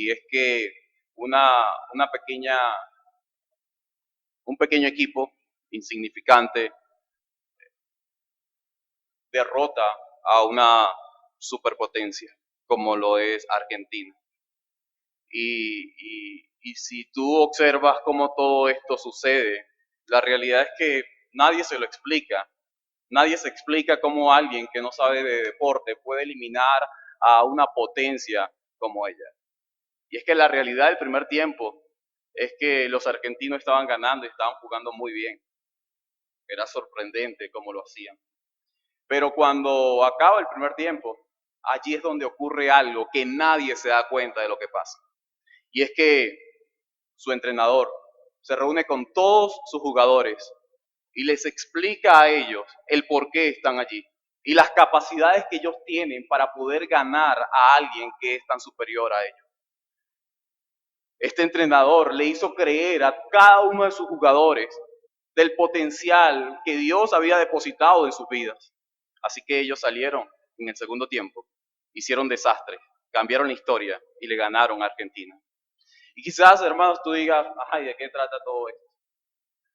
y es que una pequeña, un pequeño equipo insignificante derrota a una superpotencia como lo es Argentina. Y si tú observas cómo todo esto sucede, la realidad es que nadie se lo explica. Nadie se explica cómo alguien que no sabe de deporte puede eliminar a una potencia como ella. Y es que la realidad del primer tiempo es que los argentinos estaban ganando y estaban jugando muy bien. Era sorprendente cómo lo hacían. Pero cuando acaba el primer tiempo, allí es donde ocurre algo que nadie se da cuenta de lo que pasa. Y es que su entrenador se reúne con todos sus jugadores y les explica a ellos el por qué están allí y las capacidades que ellos tienen para poder ganar a alguien que es tan superior a ellos. Este entrenador le hizo creer a cada uno de sus jugadores del potencial que Dios había depositado en sus vidas. Así que ellos salieron en el segundo tiempo, hicieron desastre, cambiaron la historia y le ganaron a Argentina. Y quizás, hermanos, tú digas, ay, ¿de qué trata todo esto?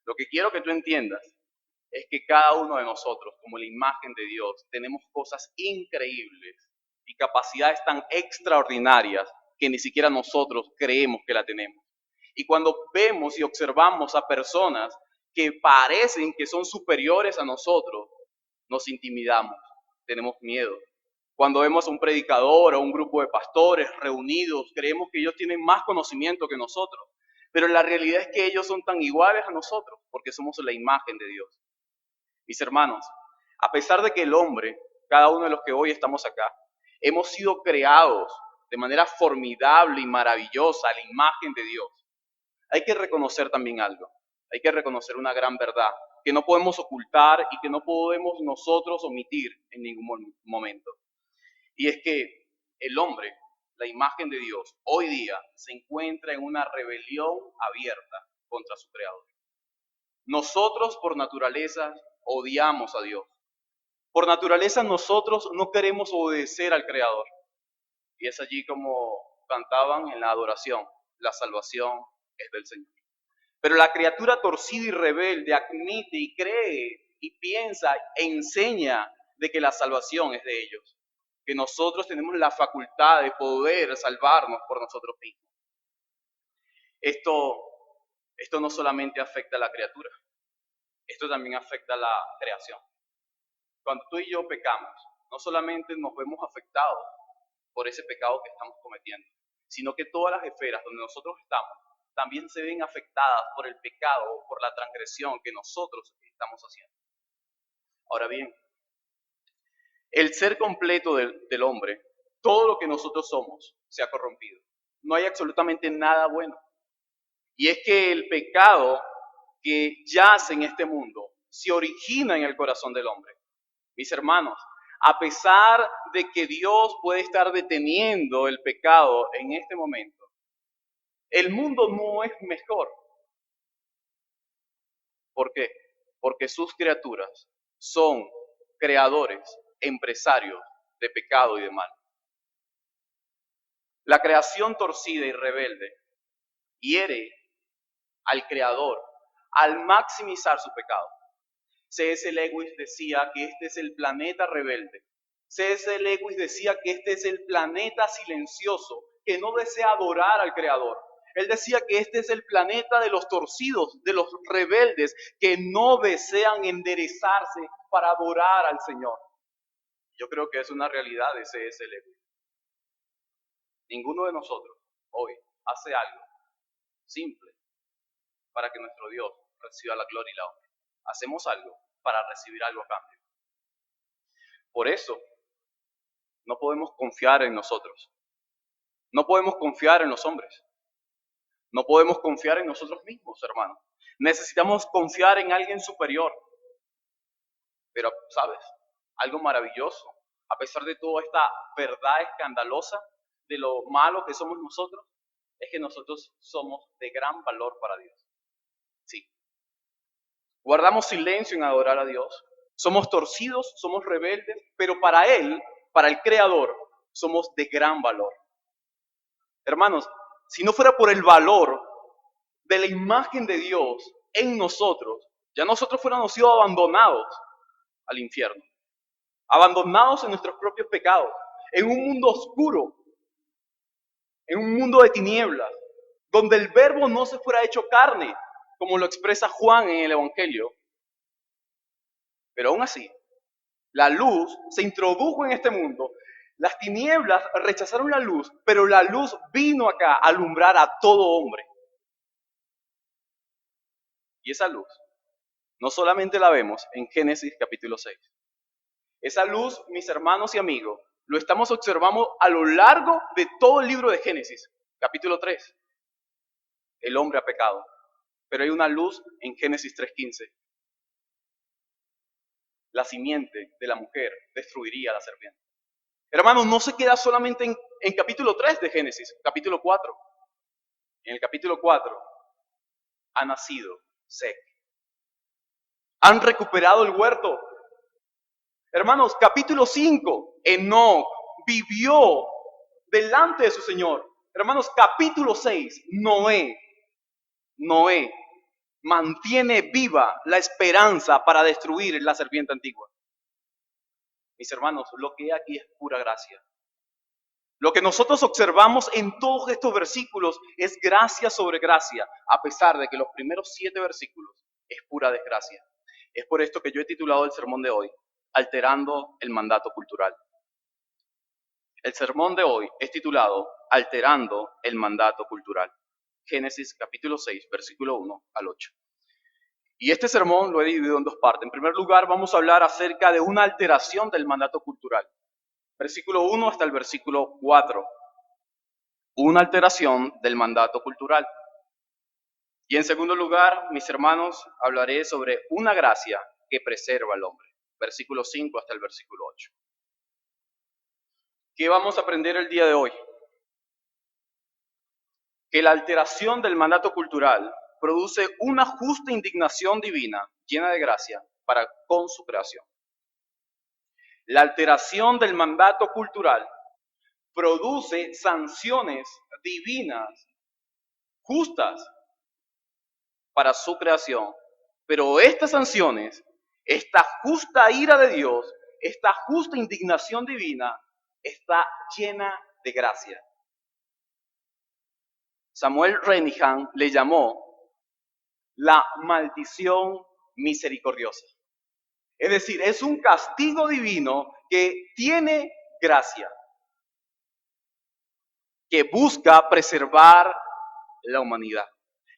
Lo que quiero que tú entiendas es que cada uno de nosotros, como la imagen de Dios, tenemos cosas increíbles y capacidades tan extraordinarias que ni siquiera nosotros creemos que la tenemos. Y cuando vemos y observamos a personas que parecen que son superiores a nosotros, nos intimidamos, tenemos miedo. Cuando vemos a un predicador o un grupo de pastores reunidos, creemos que ellos tienen más conocimiento que nosotros. Pero la realidad es que ellos son tan iguales a nosotros porque somos la imagen de Dios. Mis hermanos, a pesar de que el hombre, cada uno de los que hoy estamos acá, hemos sido creados de manera formidable y maravillosa a la imagen de Dios, hay que reconocer también algo. Hay que reconocer una gran verdad que no podemos ocultar y que no podemos nosotros omitir en ningún momento. Y es que el hombre, la imagen de Dios, hoy día se encuentra en una rebelión abierta contra su creador. Nosotros por naturaleza odiamos a Dios. Por naturaleza nosotros no queremos obedecer al creador. Y es allí como cantaban en la adoración, la salvación es del Señor. Pero la criatura torcida y rebelde admite y cree y piensa e enseña de que la salvación es de ellos, que nosotros tenemos la facultad de poder salvarnos por nosotros mismos. Esto no solamente afecta a la criatura, esto también afecta a la creación. Cuando tú y yo pecamos, no solamente nos vemos afectados por ese pecado que estamos cometiendo, sino que todas las esferas donde nosotros estamos también se ven afectadas por el pecado o por la transgresión que nosotros estamos haciendo. Ahora bien, el ser completo del hombre, todo lo que nosotros somos, se ha corrompido. No hay absolutamente nada bueno. Y es que el pecado que yace en este mundo se origina en el corazón del hombre. Mis hermanos, a pesar de que Dios puede estar deteniendo el pecado en este momento, el mundo no es mejor. ¿Por qué? Porque sus criaturas son creadores, empresarios de pecado y de mal. La creación torcida y rebelde hiere al creador al maximizar su pecado. C.S. Lewis decía que este es el planeta rebelde. C.S. Lewis decía que este es el planeta silencioso que no desea adorar al creador. Él decía que este es el planeta de los torcidos, de los rebeldes, que no desean enderezarse para adorar al Señor. Yo creo que es una realidad de C.S. Lewis. Ninguno de nosotros hoy hace algo simple para que nuestro Dios reciba la gloria y la honra. Hacemos algo para recibir algo a cambio. Por eso, no podemos confiar en nosotros. No podemos confiar en los hombres. No podemos confiar en nosotros mismos, hermanos. Necesitamos confiar en alguien superior. Pero, ¿sabes? Algo maravilloso. A pesar de toda esta verdad escandalosa de lo malo que somos nosotros, es que nosotros somos de gran valor para Dios. Sí. Guardamos silencio en adorar a Dios. Somos torcidos, somos rebeldes, pero para Él, para el Creador, somos de gran valor. Hermanos, si no fuera por el valor de la imagen de Dios en nosotros, ya nosotros fuéramos sido abandonados al infierno, abandonados en nuestros propios pecados, en un mundo oscuro, en un mundo de tinieblas, donde el verbo no se fuera hecho carne, como lo expresa Juan en el Evangelio. Pero aún así, la luz se introdujo en este mundo, las tinieblas rechazaron la luz, pero la luz vino acá a alumbrar a todo hombre. Y esa luz no solamente la vemos en Génesis capítulo 6. Esa luz, mis hermanos y amigos, lo estamos observando a lo largo de todo el libro de Génesis, capítulo 3. El hombre ha pecado, pero hay una luz en Génesis 3:15. La simiente de la mujer destruiría a la serpiente. Hermanos, no se queda solamente en capítulo 3 de Génesis, capítulo 4. En el capítulo 4 ha nacido Seth. Han recuperado el huerto. Hermanos, capítulo 5, Enoc vivió delante de su Señor. Hermanos, capítulo 6, Noé mantiene viva la esperanza para destruir la serpiente antigua. Mis hermanos, lo que hay aquí es pura gracia. Lo que nosotros observamos en todos estos versículos es gracia sobre gracia, a pesar de que los primeros 7 versículos es pura desgracia. Es por esto que yo he titulado el sermón de hoy, Alterando el mandato cultural. El sermón de hoy es titulado Alterando el mandato cultural. Génesis capítulo 6, versículo 1 al 8. Y este sermón lo he dividido en 2 partes. En primer lugar, vamos a hablar acerca de una alteración del mandato cultural. Versículo 1 hasta el versículo 4. Una alteración del mandato cultural. Y en segundo lugar, mis hermanos, hablaré sobre una gracia que preserva al hombre. Versículo 5 hasta el versículo 8. ¿Qué vamos a aprender el día de hoy? Que la alteración del mandato cultural produce una justa indignación divina llena de gracia para con su creación. La alteración del mandato cultural produce sanciones divinas justas para su creación, pero estas sanciones, esta justa ira de Dios, esta justa indignación divina, está llena de gracia. Samuel Renihan le llamó la maldición misericordiosa. Es decir, es un castigo divino que tiene gracia, que busca preservar la humanidad,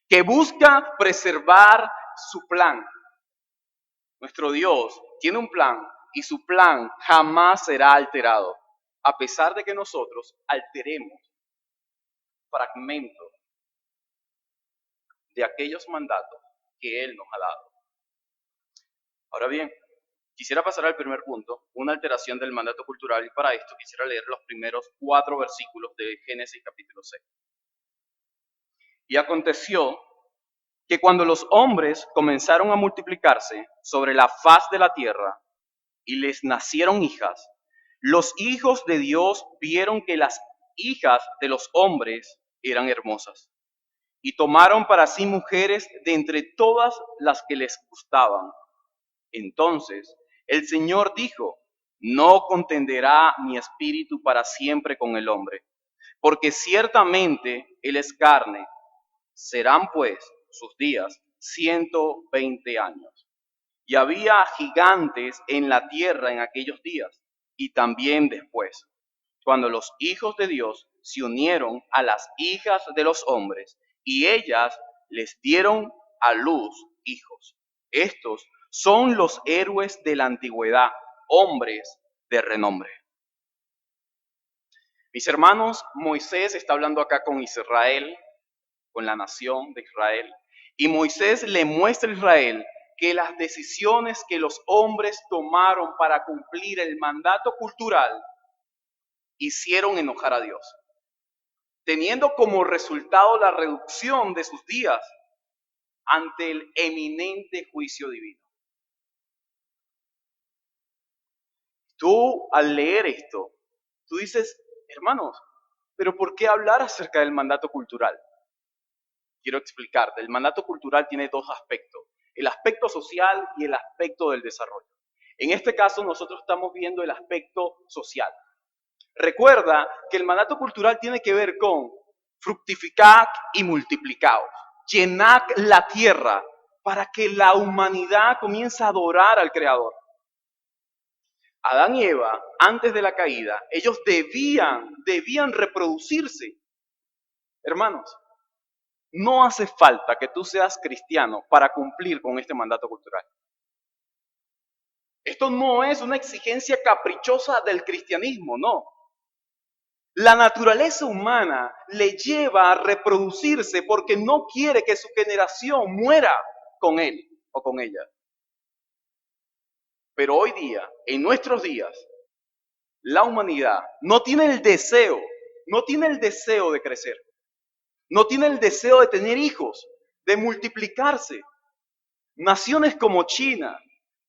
que busca preservar su plan. Nuestro Dios tiene un plan y su plan jamás será alterado, a pesar de que nosotros alteremos fragmentos de aquellos mandatos que Él nos ha dado. Ahora bien, quisiera pasar al primer punto, una alteración del mandato cultural, y para esto quisiera leer los primeros 4 versículos de Génesis capítulo 6. Y aconteció que cuando los hombres comenzaron a multiplicarse sobre la faz de la tierra y les nacieron hijas, los hijos de Dios vieron que las hijas de los hombres eran hermosas y tomaron para sí mujeres de entre todas las que les gustaban. Entonces el Señor dijo: no contenderá mi espíritu para siempre con el hombre, porque ciertamente él es carne. Serán pues sus días 120 años. Y había gigantes en la tierra en aquellos días, y también después, cuando los hijos de Dios se unieron a las hijas de los hombres, y ellas les dieron a luz hijos. Estos son los héroes de la antigüedad, hombres de renombre. Mis hermanos, Moisés está hablando acá con Israel, con la nación de Israel, y Moisés le muestra a Israel que las decisiones que los hombres tomaron para cumplir el mandato cultural hicieron enojar a Dios, teniendo como resultado la reducción de sus días ante el eminente juicio divino. Tú, al leer esto, tú dices: hermanos, Pero ¿por qué hablar acerca del mandato cultural? Quiero explicarte. El mandato cultural tiene dos aspectos, el aspecto social y el aspecto del desarrollo. En este caso nosotros estamos viendo el aspecto social. Recuerda que el mandato cultural tiene que ver con fructificar y multiplicar, llenar la tierra para que la humanidad comience a adorar al Creador. Adán y Eva, antes de la caída, ellos debían reproducirse. Hermanos, no hace falta que tú seas cristiano para cumplir con este mandato cultural. Esto no es una exigencia caprichosa del cristianismo, no. La naturaleza humana le lleva a reproducirse porque no quiere que su generación muera con él o con ella. Pero hoy día, en nuestros días, la humanidad no tiene el deseo de crecer, no tiene el deseo de tener hijos, de multiplicarse. Naciones como China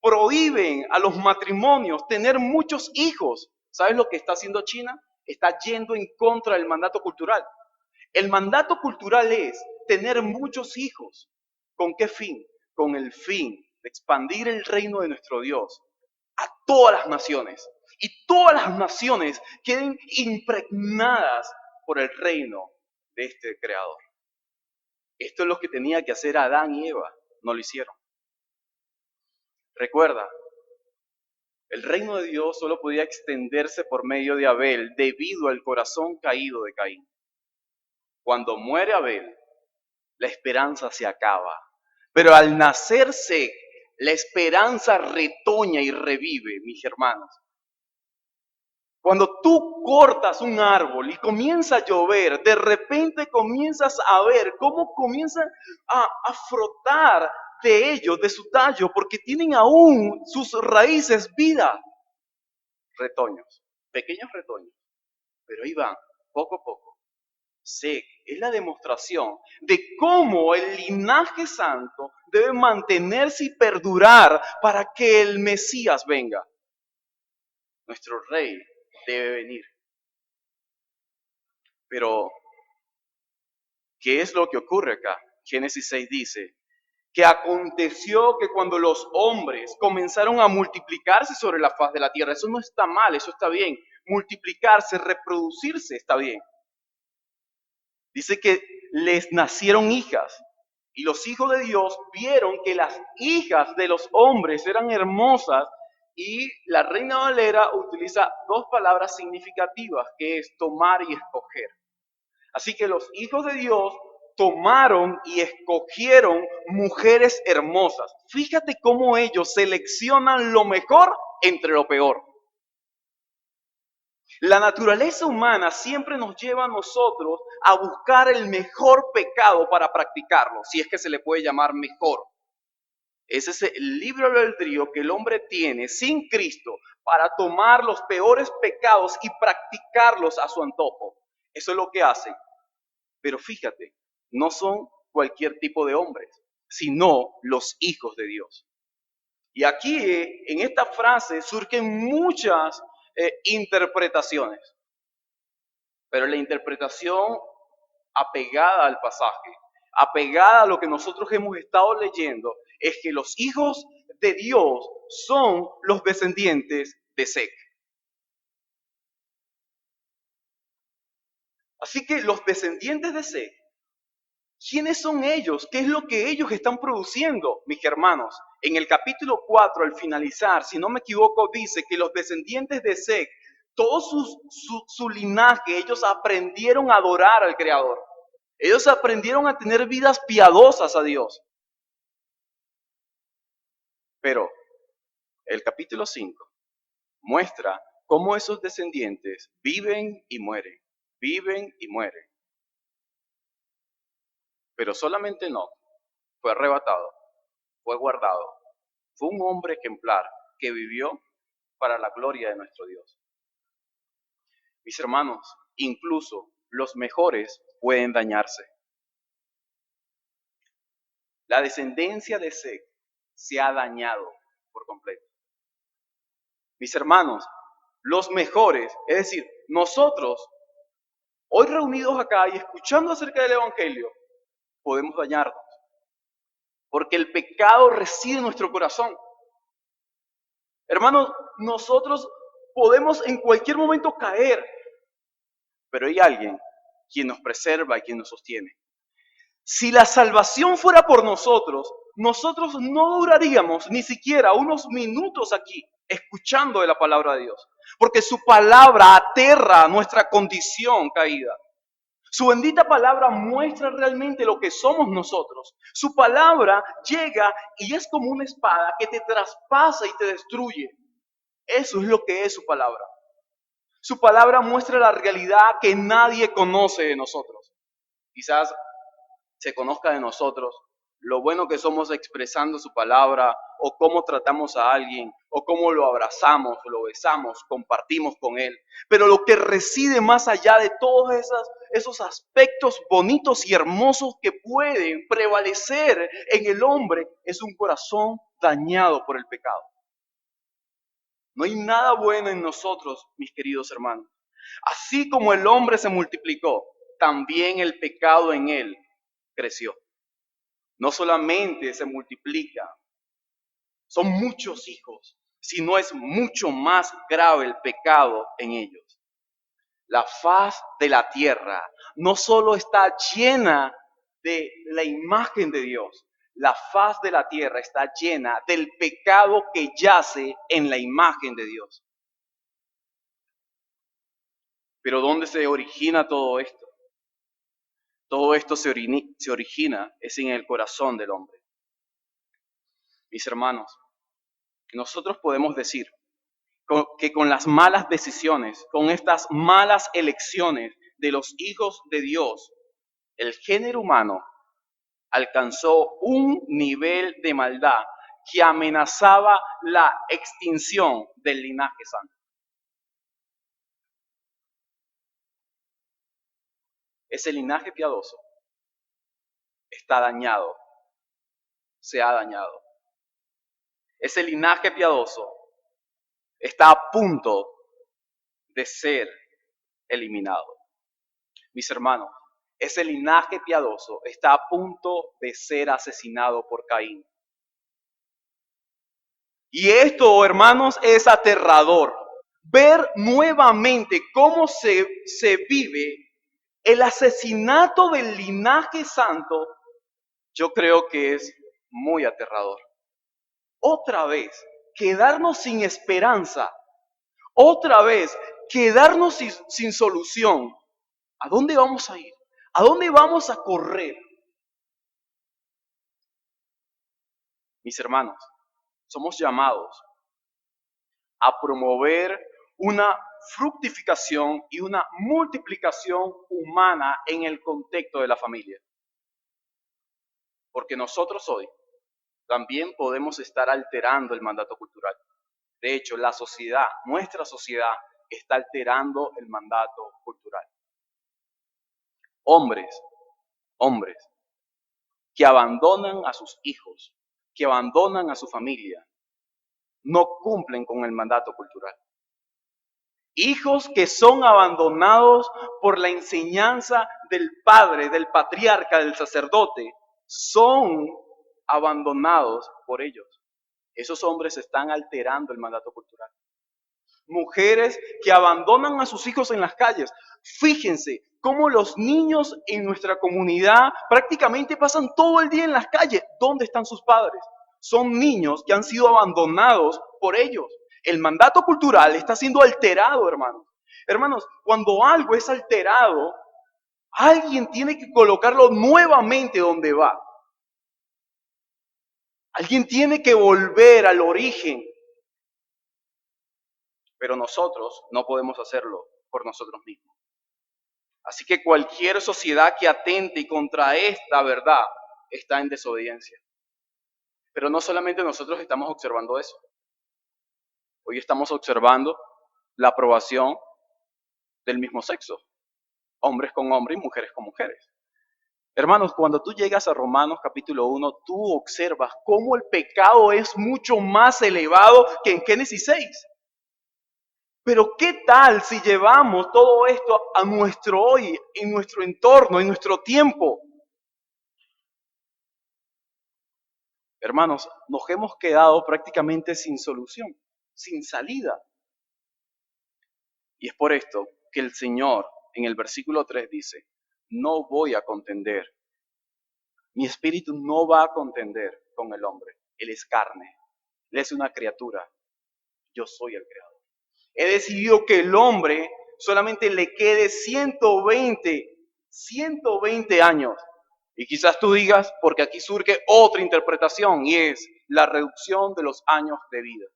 prohíben a los matrimonios tener muchos hijos. ¿Sabes lo que está haciendo China? Está yendo en contra del mandato cultural. El mandato cultural es tener muchos hijos. ¿Con qué fin? Con el fin de expandir el reino de nuestro Dios a todas las naciones. Y todas las naciones queden impregnadas por el reino de este Creador. Esto es lo que tenía que hacer Adán y Eva. No lo hicieron. Recuerda, el reino de Dios solo podía extenderse por medio de Abel debido al corazón caído de Caín. Cuando muere Abel, la esperanza se acaba. Pero al nacer Seth, la esperanza retoña y revive, mis hermanos. Cuando tú cortas un árbol y comienza a llover, de repente comienzas a ver cómo comienzan a frotar de ellos, de su tallo, porque tienen aún sus raíces vida. Retoños, pequeños retoños, pero ahí van, poco a poco. Sí, es la demostración de cómo el linaje santo debe mantenerse y perdurar para que el Mesías venga. Nuestro rey debe venir. Pero, ¿qué es lo que ocurre acá? Génesis 6 dice que aconteció que cuando los hombres comenzaron a multiplicarse sobre la faz de la tierra, eso no está mal, eso está bien. Multiplicarse, reproducirse está bien. Dice que les nacieron hijas y los hijos de Dios vieron que las hijas de los hombres eran hermosas y la Reina Valera utiliza dos palabras significativas que es tomar y escoger. Así que los hijos de Dios tomaron y escogieron mujeres hermosas. Fíjate cómo ellos seleccionan lo mejor entre lo peor. La naturaleza humana siempre nos lleva a nosotros a buscar el mejor pecado para practicarlo, si es que se le puede llamar mejor. Ese es el libre albedrío que el hombre tiene sin Cristo para tomar los peores pecados y practicarlos a su antojo. Eso es lo que hace. Pero fíjate, no son cualquier tipo de hombres, sino los hijos de Dios. Y aquí en esta frase surgen muchas interpretaciones, pero la interpretación apegada al pasaje, apegada a lo que nosotros hemos estado leyendo, es que los hijos de Dios son los descendientes de Seth. Así que los descendientes de Seth, ¿quiénes son ellos? ¿Qué es lo que ellos están produciendo, mis hermanos? En el capítulo 4, al finalizar, si no me equivoco, dice que los descendientes de Seth, todo su linaje, ellos aprendieron a adorar al Creador. Ellos aprendieron a tener vidas piadosas a Dios. Pero el capítulo 5 muestra cómo esos descendientes viven y mueren, viven y mueren. Pero solamente no fue arrebatado, fue guardado. Fue un hombre ejemplar que vivió para la gloria de nuestro Dios. Mis hermanos, incluso los mejores pueden dañarse. La descendencia de Seth se ha dañado por completo. Mis hermanos, los mejores, es decir, nosotros Hoy reunidos acá y escuchando acerca del Evangelio, podemos dañarnos, porque el pecado reside en nuestro corazón. Hermanos, nosotros podemos en cualquier momento caer, pero hay alguien quien nos preserva y quien nos sostiene. Si la salvación fuera por nosotros, nosotros no duraríamos ni siquiera unos minutos aquí escuchando de la palabra de Dios, porque su palabra aterra nuestra condición caída. Su bendita palabra muestra realmente lo que somos nosotros. Su palabra llega y es como una espada que te traspasa y te destruye. Eso es lo que es su palabra. Su palabra muestra la realidad que nadie conoce de nosotros. Quizás se conozca de nosotros lo bueno que somos expresando su palabra, o cómo tratamos a alguien, o cómo lo abrazamos, lo besamos, compartimos con él. Pero lo que reside más allá de todos esos aspectos bonitos y hermosos que pueden prevalecer en el hombre es un corazón dañado por el pecado. No hay nada bueno en nosotros, mis queridos hermanos. Así como el hombre se multiplicó, también el pecado en él creció. No solamente se multiplica, son muchos hijos, sino es mucho más grave el pecado en ellos. La faz de la tierra no solo está llena de la imagen de Dios, la faz de la tierra está llena del pecado que yace en la imagen de Dios. Pero ¿dónde se origina todo esto? Todo esto se origina es en el corazón del hombre. Mis hermanos, nosotros podemos decir que con las malas decisiones, con estas malas elecciones de los hijos de Dios, el género humano alcanzó un nivel de maldad que amenazaba la extinción del linaje santo. Ese linaje piadoso está dañado, se ha dañado. Ese linaje piadoso está a punto de ser eliminado. Mis hermanos, ese linaje piadoso está a punto de ser asesinado por Caín. Y esto, hermanos, es aterrador. Ver nuevamente cómo se vive el asesinato del linaje santo, yo creo que es muy aterrador. Otra vez, quedarnos sin esperanza. Otra vez, quedarnos sin solución. ¿A dónde vamos a ir? ¿A dónde vamos a correr? Mis hermanos, somos llamados a promover una fructificación y una multiplicación humana en el contexto de la familia. Porque nosotros hoy también podemos estar alterando el mandato cultural. De hecho, la sociedad, nuestra sociedad, está alterando el mandato cultural. Hombres que abandonan a sus hijos, que abandonan a su familia, no cumplen con el mandato cultural. Hijos que son abandonados por la enseñanza del padre, del patriarca, del sacerdote, son abandonados por ellos. Esos hombres están alterando el mandato cultural. Mujeres que abandonan a sus hijos en las calles. Fíjense cómo los niños en nuestra comunidad prácticamente pasan todo el día en las calles. ¿Dónde están sus padres? Son niños que han sido abandonados por ellos. El mandato cultural está siendo alterado, hermanos. Hermanos, cuando algo es alterado, alguien tiene que colocarlo nuevamente donde va. Alguien tiene que volver al origen. Pero nosotros no podemos hacerlo por nosotros mismos. Así que cualquier sociedad que atente contra esta verdad está en desobediencia. Pero no solamente nosotros estamos observando eso. Hoy estamos observando la aprobación del mismo sexo. Hombres con hombres y mujeres con mujeres. Hermanos, cuando tú llegas a Romanos capítulo 1, tú observas cómo el pecado es mucho más elevado que en Génesis 6. Pero ¿qué tal si llevamos todo esto a nuestro hoy, en nuestro entorno, en nuestro tiempo? Hermanos, nos hemos quedado prácticamente sin solución, sin salida. Y es por esto que el Señor en el versículo 3 dice, no voy a contender. Mi espíritu no va a contender con el hombre. Él es carne, él es una criatura. Yo soy el creador. He decidido que el hombre solamente le quede 120 años. Y quizás tú digas, porque aquí surge otra interpretación y es la reducción de los años de vida.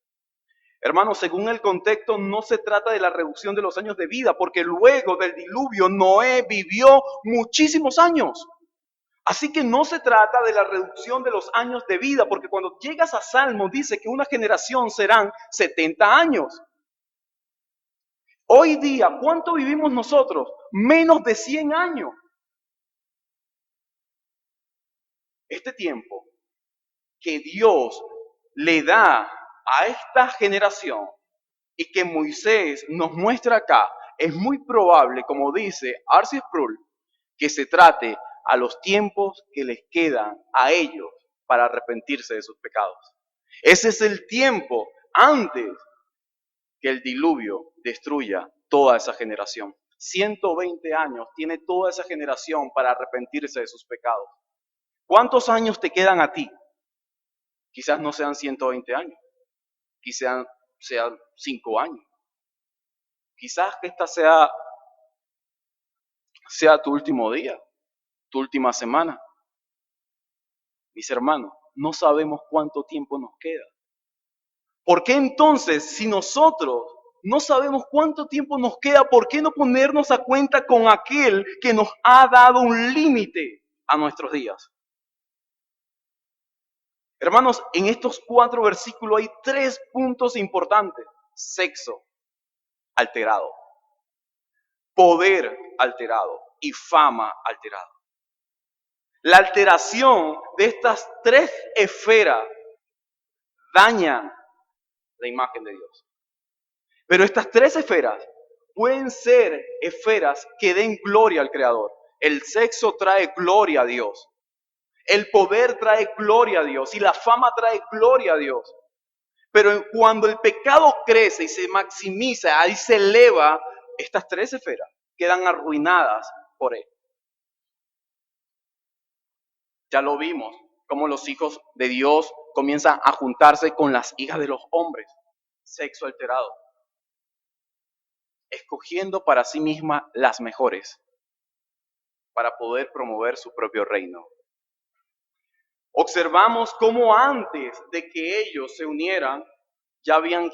Hermanos, según el contexto, no se trata de la reducción de los años de vida, porque luego del diluvio Noé vivió muchísimos años. Así que no se trata de la reducción de los años de vida, porque cuando llegas a Salmo dice que una generación serán 70 años. Hoy día, ¿cuánto vivimos nosotros? Menos de 100 años. Este tiempo que Dios le da a esta generación y que Moisés nos muestra acá, es muy probable, como dice R.C. Sproul, que se trate a los tiempos que les quedan a ellos para arrepentirse de sus pecados. Ese es el tiempo antes que el diluvio destruya toda esa generación. 120 años tiene toda esa generación para arrepentirse de sus pecados. ¿Cuántos años te quedan a ti? Quizás no sean 120 años, quizás sean 5 años. Quizás que esta sea tu último día, tu última semana. Mis hermanos, no sabemos cuánto tiempo nos queda. ¿Por qué entonces, si nosotros no sabemos cuánto tiempo nos queda, por qué no ponernos a cuenta con aquel que nos ha dado un límite a nuestros días? Hermanos, en estos 4 versículos hay 3 puntos importantes. Sexo alterado, poder alterado y fama alterada. La alteración de estas 3 esferas daña la imagen de Dios. Pero estas 3 esferas pueden ser esferas que den gloria al Creador. El sexo trae gloria a Dios. El poder trae gloria a Dios y la fama trae gloria a Dios. Pero cuando el pecado crece y se maximiza, ahí se eleva, estas 3 esferas quedan arruinadas por él. Ya lo vimos, como los hijos de Dios comienzan a juntarse con las hijas de los hombres. Sexo alterado. Escogiendo para sí misma las mejores para poder promover su propio reino. Observamos cómo antes de que ellos se unieran, ya habían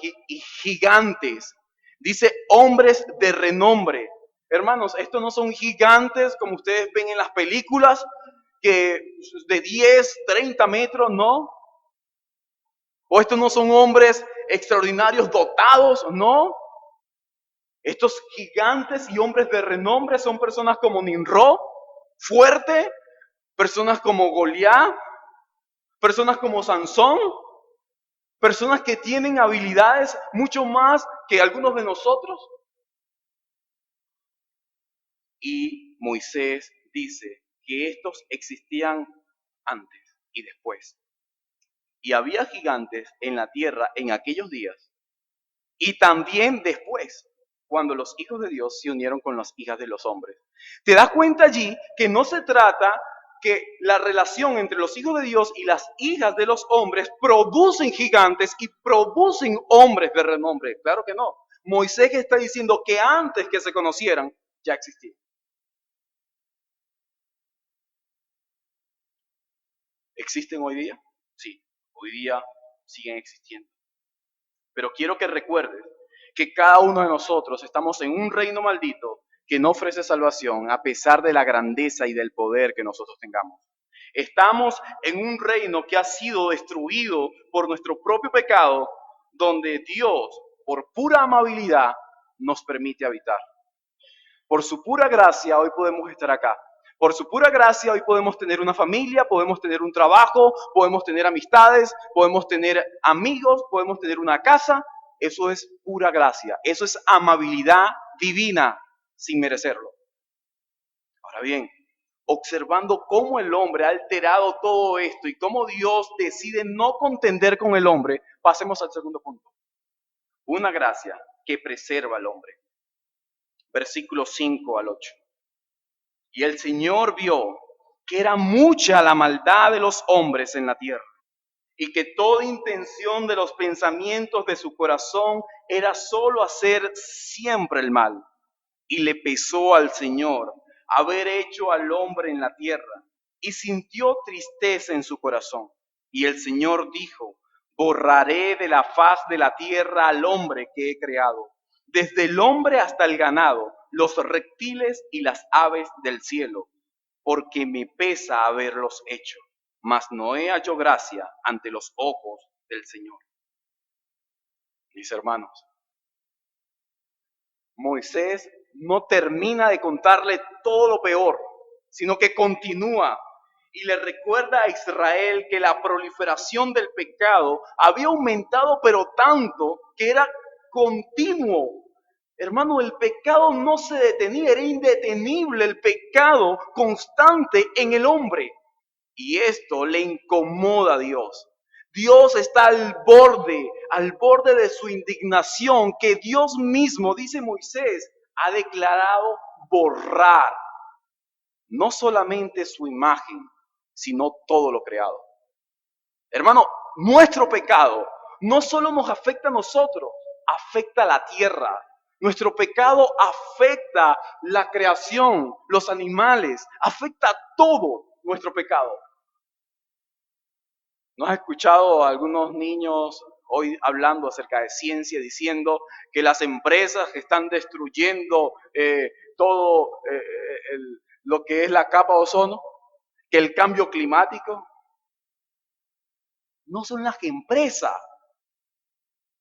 gigantes. Dice hombres de renombre. Hermanos, estos no son gigantes como ustedes ven en las películas, que de 10, 30 metros, no. O estos no son hombres extraordinarios dotados, no. Estos gigantes y hombres de renombre son personas como Nimrod, fuerte, personas como Goliat, personas como Sansón, personas que tienen habilidades mucho más que algunos de nosotros. Y Moisés dice que estos existían antes y después. Y había gigantes en la tierra en aquellos días y también después, cuando los hijos de Dios se unieron con las hijas de los hombres. ¿Te das cuenta allí que no se trata que la relación entre los hijos de Dios y las hijas de los hombres producen gigantes y producen hombres de renombre? Claro que no. Moisés está diciendo que antes que se conocieran, ya existían. ¿Existen hoy día? Sí, hoy día siguen existiendo. Pero quiero que recuerdes que cada uno de nosotros estamos en un reino maldito que no ofrece salvación a pesar de la grandeza y del poder que nosotros tengamos. Estamos en un reino que ha sido destruido por nuestro propio pecado, donde Dios, por pura amabilidad, nos permite habitar. Por su pura gracia hoy podemos estar acá. Por su pura gracia hoy podemos tener una familia, podemos tener un trabajo, podemos tener amistades, podemos tener amigos, podemos tener una casa. eso es pura gracia, eso es amabilidad divina sin merecerlo. Ahora bien, observando cómo el hombre ha alterado todo esto y cómo Dios decide no contender con el hombre, pasemos al segundo punto. Una gracia que preserva al hombre. Versículos 5 al 8. Y el Señor vio que era mucha la maldad de los hombres en la tierra, y que toda intención de los pensamientos de su corazón era solo hacer siempre el mal. Y le pesó al Señor haber hecho al hombre en la tierra, y sintió tristeza en su corazón. Y el Señor dijo: borraré de la faz de la tierra al hombre que he creado, desde el hombre hasta el ganado, los reptiles y las aves del cielo, porque me pesa haberlos hecho, mas no he hallado gracia ante los ojos del Señor. Mis hermanos, Moisés no termina de contarle todo lo peor, sino que continúa y le recuerda a Israel que la proliferación del pecado había aumentado, pero tanto que era continuo. Hermano, el pecado no se detenía, era indetenible el pecado constante en el hombre. Y esto le incomoda a Dios. Dios está al borde de su indignación, que Dios mismo, dice Moisés, ha declarado borrar no solamente su imagen, sino todo lo creado. Hermano, nuestro pecado no solo nos afecta a nosotros, afecta a la tierra. Nuestro pecado afecta la creación, los animales, afecta todo nuestro pecado. ¿No has escuchado a algunos niños hoy hablando acerca de ciencia, diciendo que las empresas están destruyendo todo lo que es la capa de ozono? Que el cambio climático no son las empresas,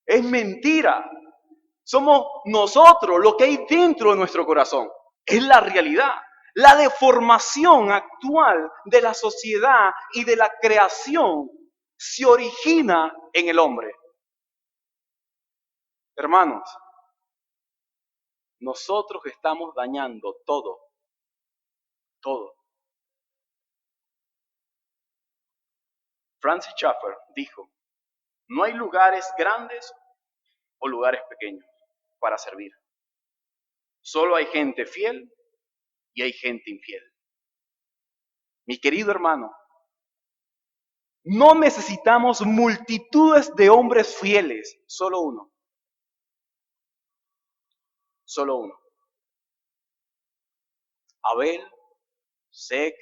es mentira. Somos nosotros lo que hay dentro de nuestro corazón, es la realidad. La deformación actual de la sociedad y de la creación se origina en el hombre. Hermanos, nosotros estamos dañando todo. Francis Schaeffer dijo: no hay lugares grandes o lugares pequeños para servir. Solo hay gente fiel y hay gente infiel. Mi querido hermano, no necesitamos multitudes de hombres fieles, solo uno. Solo uno. Abel, Sec,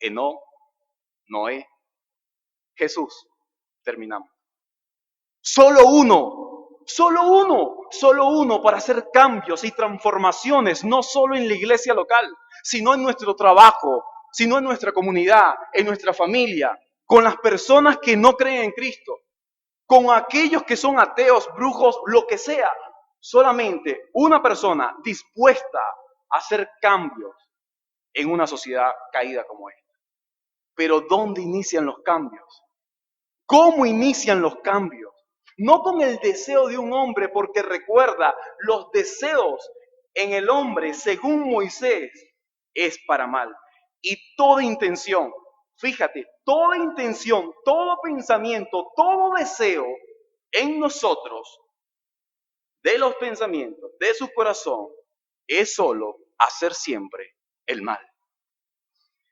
Enoc, Noé, Jesús. Terminamos. Solo uno para hacer cambios y transformaciones, no solo en la iglesia local, sino en nuestro trabajo, sino en nuestra comunidad, en nuestra familia, con las personas que no creen en Cristo, con aquellos que son ateos, brujos, lo que sea. Solamente una persona dispuesta a hacer cambios en una sociedad caída como esta. Pero ¿dónde inician los cambios? ¿Cómo inician los cambios? No con el deseo de un hombre, porque recuerda, los deseos en el hombre, según Moisés, es para mal. Y toda intención, fíjate, toda intención, todo pensamiento, todo deseo en nosotros, de los pensamientos, de su corazón, es solo hacer siempre el mal.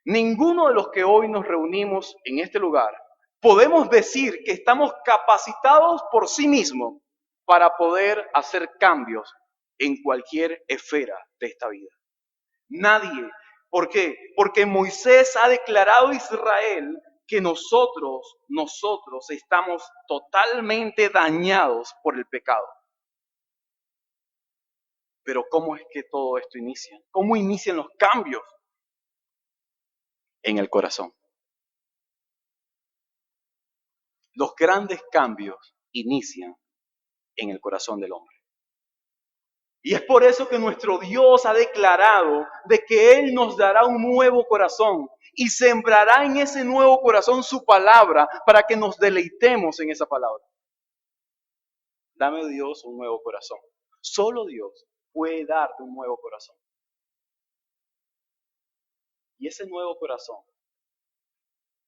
Ninguno de los que hoy nos reunimos en este lugar podemos decir que estamos capacitados por sí mismos para poder hacer cambios en cualquier esfera de esta vida. Nadie. ¿Por qué? Porque Moisés ha declarado a Israel que nosotros estamos totalmente dañados por el pecado. Pero ¿cómo es que todo esto inicia? ¿Cómo inician los cambios? En el corazón. Los grandes cambios inician en el corazón del hombre. Y es por eso que nuestro Dios ha declarado de que Él nos dará un nuevo corazón y sembrará en ese nuevo corazón su palabra para que nos deleitemos en esa palabra. Dame, Dios, un nuevo corazón. Solo Dios puede darte un nuevo corazón. Y ese nuevo corazón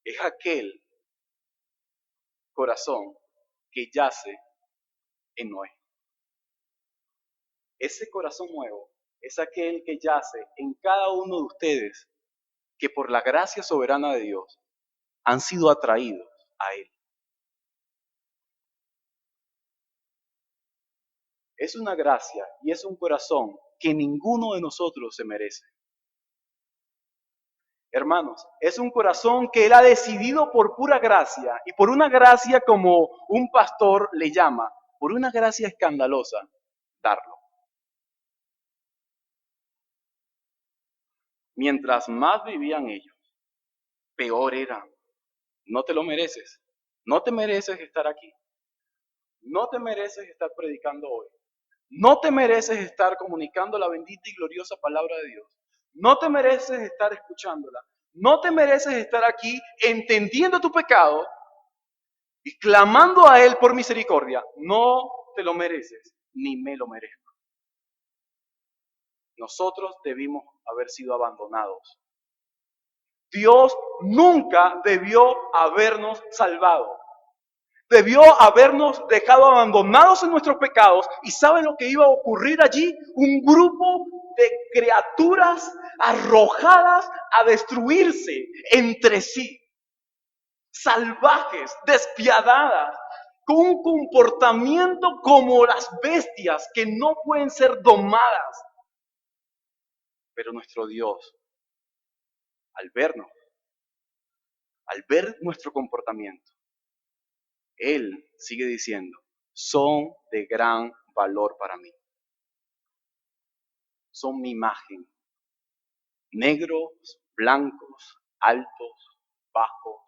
es aquel corazón que yace en Noé. Ese corazón nuevo es aquel que yace en cada uno de ustedes que por la gracia soberana de Dios han sido atraídos a Él. Es una gracia y es un corazón que ninguno de nosotros se merece. Hermanos, es un corazón que Él ha decidido por pura gracia y por una gracia como un pastor le llama, por una gracia escandalosa, darlo. Mientras más vivían ellos, peor era. No te lo mereces. No te mereces estar aquí. No te mereces estar predicando hoy. No te mereces estar comunicando la bendita y gloriosa palabra de Dios. No te mereces estar escuchándola. No te mereces estar aquí entendiendo tu pecado y clamando a Él por misericordia. No te lo mereces, ni me lo merezco. Nosotros debimos haber sido abandonados. Dios nunca debió habernos salvado. Debió habernos dejado abandonados en nuestros pecados. ¿Y saben lo que iba a ocurrir allí? Un grupo de criaturas arrojadas a destruirse entre sí. Salvajes, despiadadas, con un comportamiento como las bestias que no pueden ser domadas. Pero nuestro Dios, al vernos, al ver nuestro comportamiento, Él sigue diciendo, son de gran valor para mí. Son mi imagen. Negros, blancos, altos, bajos,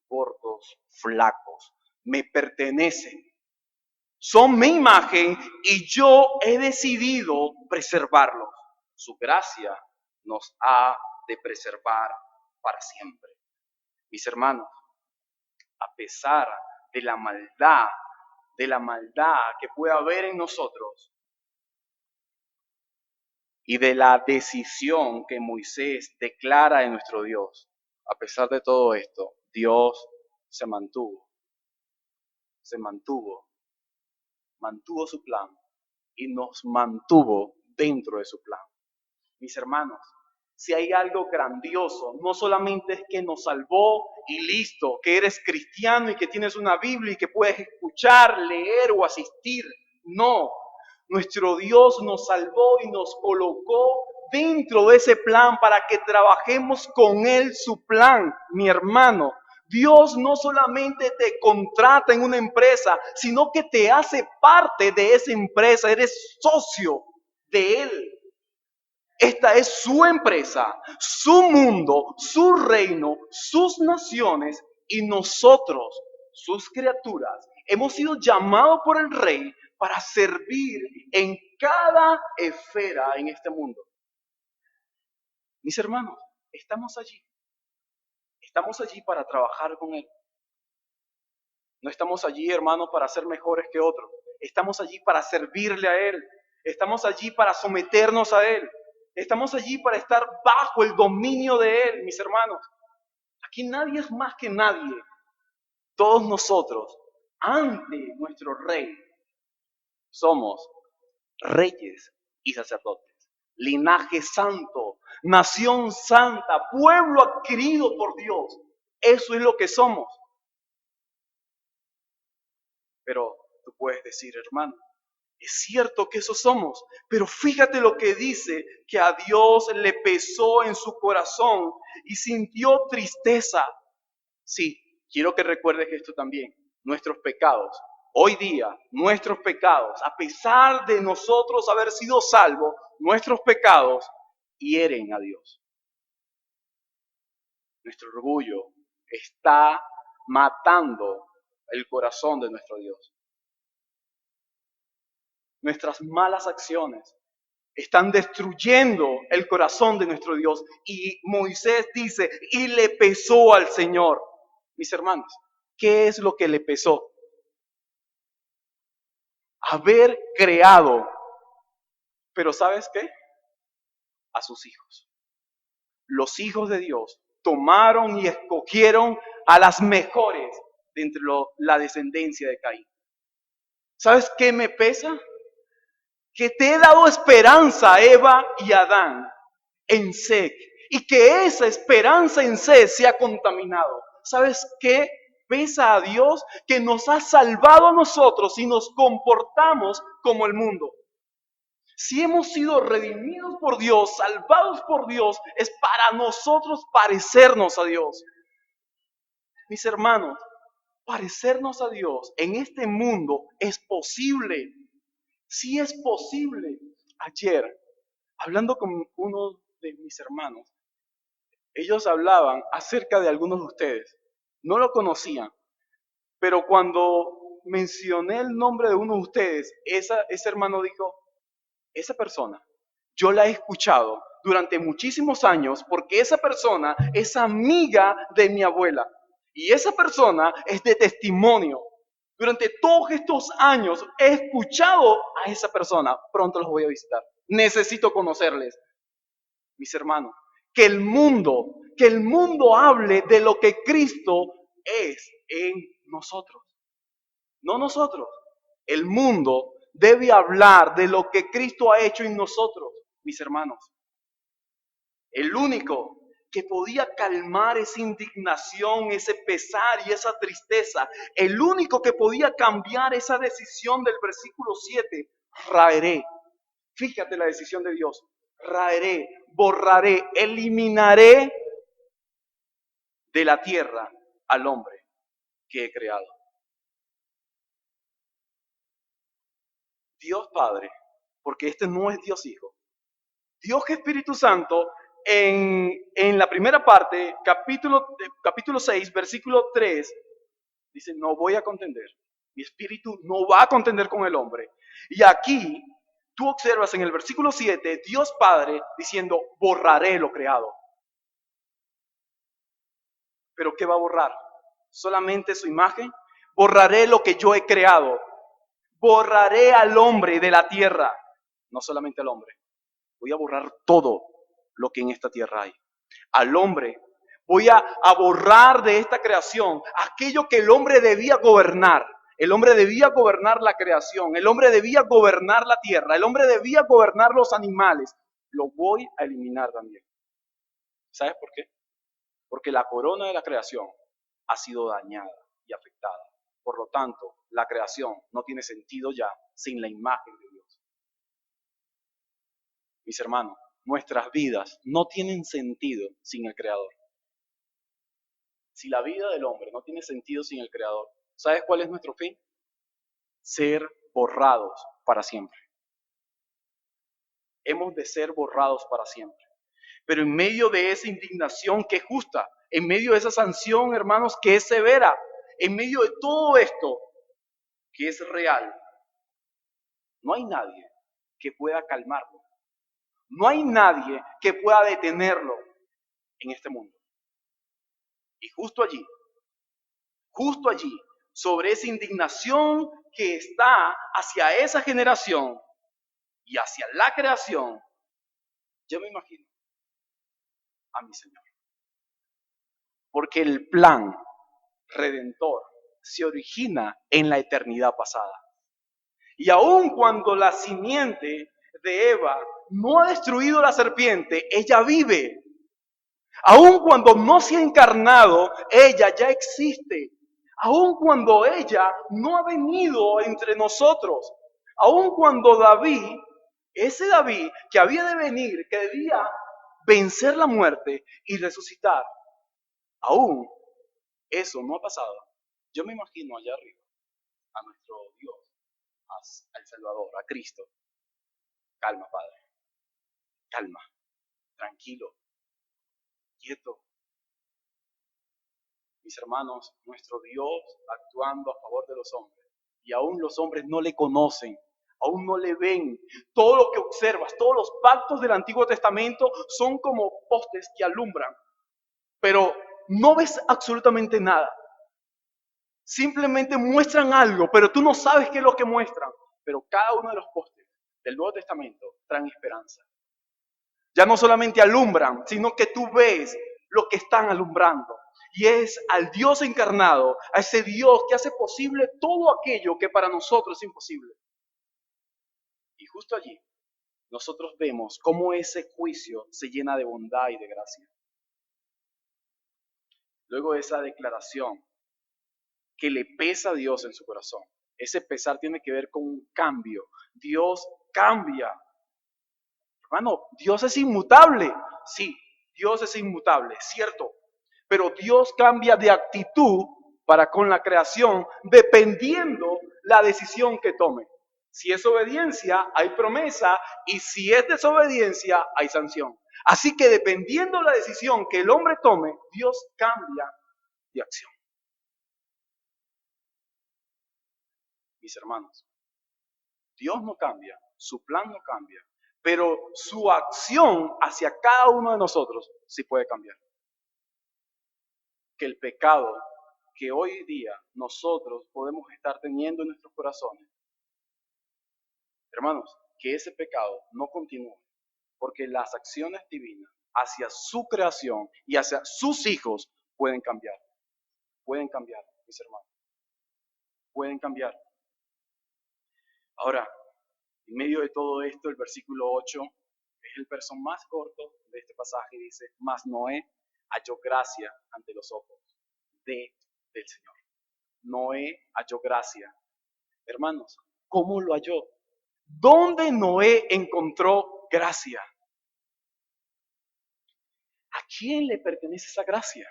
gordos, flacos. Me pertenecen. Son mi imagen y yo he decidido preservarlos. Su gracia nos ha de preservar para siempre. Mis hermanos, a pesar de la maldad que puede haber en nosotros y de la decisión que Moisés declara en nuestro Dios, a pesar de todo esto, Dios se mantuvo su plan y nos mantuvo dentro de su plan. Mis hermanos, si hay algo grandioso, no solamente es que nos salvó y listo, que eres cristiano y que tienes una Biblia y que puedes escuchar, leer o asistir. No, nuestro Dios nos salvó y nos colocó dentro de ese plan para que trabajemos con Él su plan, mi hermano. Dios no solamente te contrata en una empresa, sino que te hace parte de esa empresa, eres socio de Él. Esta es su empresa, su mundo, su reino, sus naciones y nosotros, sus criaturas, hemos sido llamados por el Rey para servir en cada esfera en este mundo. Mis hermanos, estamos allí. Estamos allí para trabajar con Él. No estamos allí, hermanos, para ser mejores que otros. Estamos allí para servirle a Él. Estamos allí para someternos a Él. Estamos allí para estar bajo el dominio de Él, mis hermanos. Aquí nadie es más que nadie. Todos nosotros, ante nuestro Rey, somos reyes y sacerdotes. Linaje santo, nación santa, pueblo adquirido por Dios. Eso es lo que somos. Pero tú puedes decir, hermano, es cierto que eso somos, pero fíjate lo que dice, que a Dios le pesó en su corazón y sintió tristeza. Sí, quiero que recuerdes esto también, nuestros pecados. Hoy día, nuestros pecados, a pesar de nosotros haber sido salvos, nuestros pecados hieren a Dios. Nuestro orgullo está matando el corazón de nuestro Dios. Nuestras malas acciones están destruyendo el corazón de nuestro Dios. Y Moisés dice, y le pesó al Señor. Mis hermanos, ¿qué es lo que le pesó? haber creado. Pero ¿sabes qué? A sus hijos. Los hijos de Dios tomaron y escogieron a las mejores de entre la descendencia de Caín. ¿Sabes qué me pesa? Que te he dado esperanza a Eva y a Adán en Seth, y que esa esperanza en Seth se ha contaminado. ¿Sabes qué pesa a Dios? Que nos ha salvado a nosotros y nos comportamos como el mundo. Si hemos sido redimidos por Dios, salvados por Dios, es para nosotros parecernos a Dios. Mis hermanos, parecernos a Dios en este mundo es posible. Sí es posible. Ayer, hablando con uno de mis hermanos, ellos hablaban acerca de algunos de ustedes. No lo conocían, pero cuando mencioné el nombre de uno de ustedes, ese hermano dijo, esa persona, yo la he escuchado durante muchísimos años porque esa persona es amiga de mi abuela y esa persona es de testimonio. Durante todos estos años he escuchado a esa persona. Pronto los voy a visitar. Necesito conocerles, mis hermanos. Que el mundo hable de lo que Cristo es en nosotros. No nosotros. El mundo debe hablar de lo que Cristo ha hecho en nosotros, mis hermanos. El único que podía calmar esa indignación, ese pesar y esa tristeza, el único que podía cambiar esa decisión del versículo 7, raeré. Fíjate la decisión de Dios. Raeré, borraré, eliminaré de la tierra al hombre que he creado. Dios Padre, porque este no es Dios Hijo. Dios Espíritu Santo, en la primera parte, capítulo 6, versículo 3, dice, no voy a contender. Mi espíritu no va a contender con el hombre. Y aquí, tú observas en el versículo 7, Dios Padre diciendo, borraré lo creado. ¿Pero qué va a borrar? ¿Solamente su imagen? Borraré lo que yo he creado. Borraré al hombre de la tierra. No solamente al hombre. Voy a borrar todo lo que en esta tierra hay. Al hombre. Voy a borrar de esta creación aquello que el hombre debía gobernar. El hombre debía gobernar la creación. El hombre debía gobernar la tierra. El hombre debía gobernar los animales. Lo voy a eliminar también. ¿Sabes por qué? Porque la corona de la creación ha sido dañada y afectada. Por lo tanto, la creación no tiene sentido ya sin la imagen de Dios. Mis hermanos, nuestras vidas no tienen sentido sin el Creador. Si la vida del hombre no tiene sentido sin el Creador, ¿sabes cuál es nuestro fin? Ser borrados para siempre. Hemos de ser borrados para siempre. Pero en medio de esa indignación que es justa, en medio de esa sanción, hermanos, que es severa, en medio de todo esto que es real, no hay nadie que pueda calmarlo. No hay nadie que pueda detenerlo en este mundo. Y justo allí, sobre esa indignación que está hacia esa generación y hacia la creación, yo me imagino a mi Señor. Porque el plan redentor se origina en la eternidad pasada. Y aun cuando la simiente de Eva no ha destruido la serpiente, ella vive. Aun cuando no se ha encarnado, ella ya existe. Aun cuando ella no ha venido entre nosotros. Aun cuando David, ese David que había de venir, que debía vencer la muerte y resucitar, aún eso no ha pasado. Yo me imagino allá arriba a nuestro Dios, al Salvador, a Cristo. Calma, Padre. Calma. Tranquilo. Quieto. Mis hermanos, nuestro Dios actuando a favor de los hombres. Y aún los hombres no le conocen. Aún no le ven. Todo lo que observas, todos los pactos del Antiguo Testamento son como postes que alumbran. Pero no ves absolutamente nada. Simplemente muestran algo, pero tú no sabes qué es lo que muestran. pero cada uno de los postes del Nuevo Testamento traen esperanza. Ya no solamente alumbran, sino que tú ves lo que están alumbrando. Y es al Dios encarnado, a ese Dios que hace posible todo aquello que para nosotros es imposible. Y justo allí nosotros vemos cómo ese juicio se llena de bondad y de gracia. Luego de esa declaración que le pesa a Dios en su corazón, ese pesar tiene que ver con un cambio. Dios cambia. Hermano, Dios es inmutable. Sí, Dios es inmutable, es cierto. Pero Dios cambia de actitud para con la creación dependiendo la decisión que tome. Si es obediencia, hay promesa, y si es desobediencia, hay sanción. Así que dependiendo la decisión que el hombre tome, Dios cambia de acción. Mis hermanos, Dios no cambia, su plan no cambia, pero su acción hacia cada uno de nosotros sí puede cambiar. Que el pecado que hoy día nosotros podemos estar teniendo en nuestros corazones, hermanos, que ese pecado no continúe, porque las acciones divinas hacia su creación y hacia sus hijos pueden cambiar, mis hermanos, pueden cambiar. Ahora, en medio de todo esto, el versículo 8 es el verso más corto de este pasaje, dice: mas Noé halló gracia ante los ojos del Señor. Noé halló gracia. Hermanos, ¿cómo lo halló? ¿Dónde Noé encontró gracia? ¿A quién le pertenece esa gracia?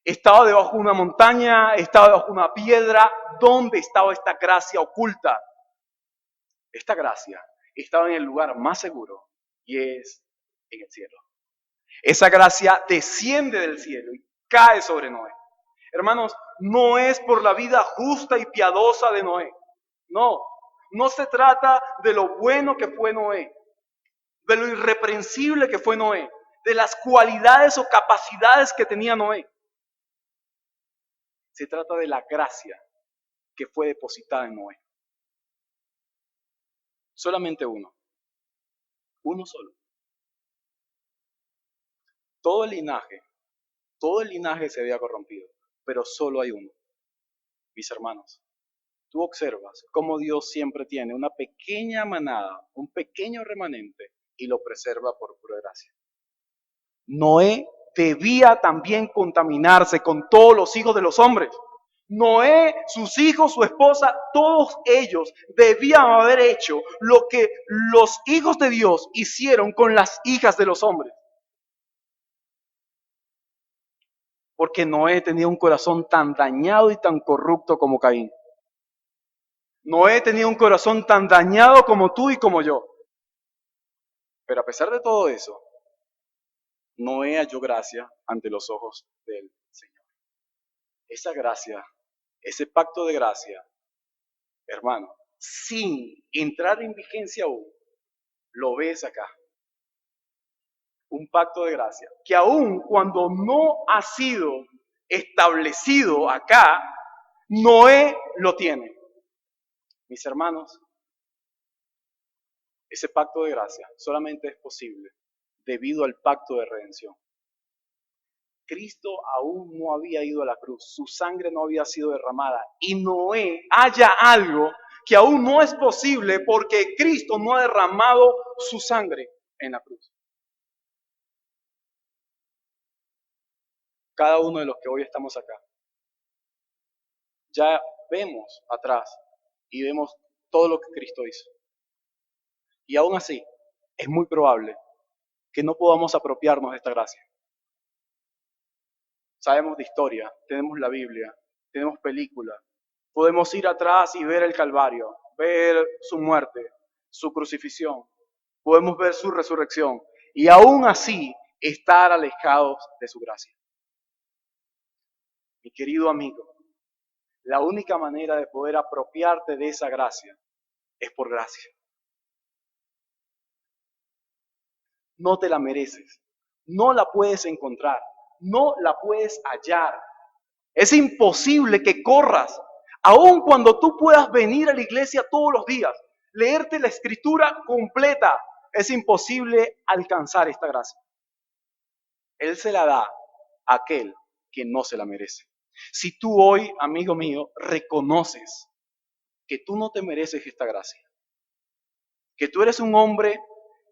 ¿Estaba debajo de una montaña? ¿Estaba debajo de una piedra? ¿Dónde estaba esta gracia oculta? Esta gracia estaba en el lugar más seguro, y es en el cielo. Esa gracia desciende del cielo y cae sobre Noé. Hermanos, no es por la vida justa y piadosa de Noé. No se trata de lo bueno que fue Noé, de lo irreprensible que fue Noé, de las cualidades o capacidades que tenía Noé. Se trata de la gracia que fue depositada en Noé. Solamente uno solo. Todo el linaje se había corrompido, pero solo hay uno. Mis hermanos, tú observas cómo Dios siempre tiene una pequeña manada, un pequeño remanente, y lo preserva por pura gracia. Noé debía también contaminarse con todos los hijos de los hombres. Noé, sus hijos, su esposa, todos ellos debían haber hecho lo que los hijos de Dios hicieron con las hijas de los hombres. Porque Noé tenía un corazón tan dañado y tan corrupto como Caín. Noé tenía un corazón tan dañado como tú y como yo. Pero a pesar de todo eso, Noé halló gracia ante los ojos del Señor. Esa gracia, ese pacto de gracia, hermano, sin entrar en vigencia aún, lo ves acá. Un pacto de gracia que aún cuando no ha sido establecido acá, Noé lo tiene. Mis hermanos, ese pacto de gracia solamente es posible debido al pacto de redención. Cristo aún no había ido a la cruz, su sangre no había sido derramada, y Noé halla algo que aún no es posible porque Cristo no ha derramado su sangre en la cruz. Cada uno de los que hoy estamos acá, ya vemos atrás y vemos todo lo que Cristo hizo. Y aún así, es muy probable que no podamos apropiarnos de esta gracia. Sabemos de historia, tenemos la Biblia, tenemos películas, podemos ir atrás y ver el Calvario, ver su muerte, su crucifixión, podemos ver su resurrección y aún así estar alejados de su gracia. Mi querido amigo, la única manera de poder apropiarte de esa gracia es por gracia. No te la mereces, no la puedes encontrar, no la puedes hallar. Es imposible que corras, aun cuando tú puedas venir a la iglesia todos los días. leerte la escritura completa. Es imposible alcanzar esta gracia. Él se la da a aquel que no se la merece. Si tú hoy, amigo mío, reconoces que tú no te mereces esta gracia, que tú eres un hombre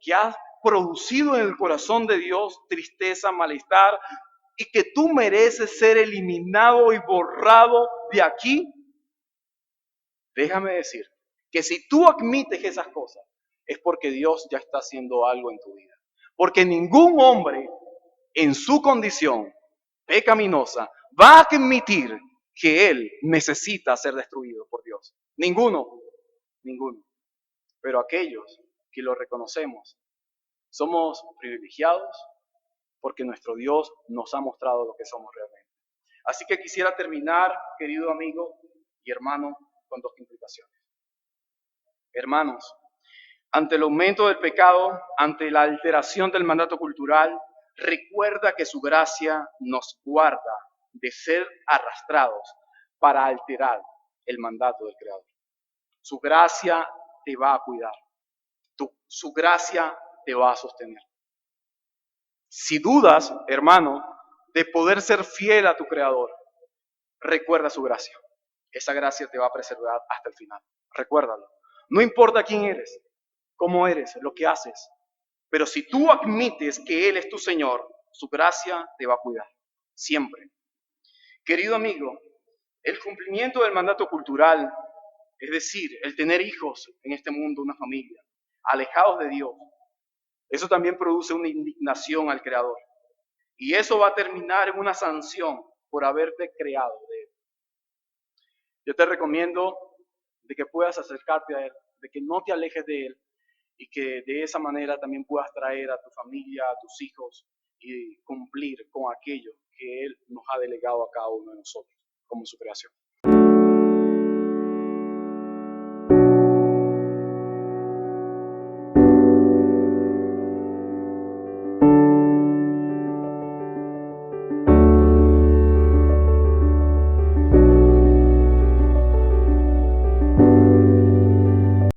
que has producido en el corazón de Dios tristeza, malestar, y que tú mereces ser eliminado y borrado de aquí, déjame decir que si tú admites esas cosas, es porque Dios ya está haciendo algo en tu vida. Porque ningún hombre en su condición pecaminosa va a admitir que él necesita ser destruido por Dios. Ninguno, ninguno. Pero aquellos que lo reconocemos, somos privilegiados porque nuestro Dios nos ha mostrado lo que somos realmente. Así que quisiera terminar, querido amigo y hermano, con dos implicaciones. Hermanos, ante el aumento del pecado, ante la alteración del mandato cultural, recuerda que su gracia nos guarda de ser arrastrados para alterar el mandato del Creador. Su gracia te va a cuidar. Su gracia te va a sostener. Si dudas, hermano, de poder ser fiel a tu Creador, recuerda su gracia. Esa gracia te va a preservar hasta el final. Recuérdalo. No importa quién eres, cómo eres, lo que haces. Pero si tú admites que Él es tu Señor, su gracia te va a cuidar. Siempre. Querido amigo, el cumplimiento del mandato cultural, es decir, el tener hijos en este mundo, una familia, alejados de Dios, eso también produce una indignación al Creador. Y eso va a terminar en una sanción por haberte creado de Él. Yo te recomiendo de que puedas acercarte a Él, de que no te alejes de Él y que de esa manera también puedas traer a tu familia, a tus hijos y cumplir con aquello que Él nos ha delegado a cada uno de nosotros como su creación.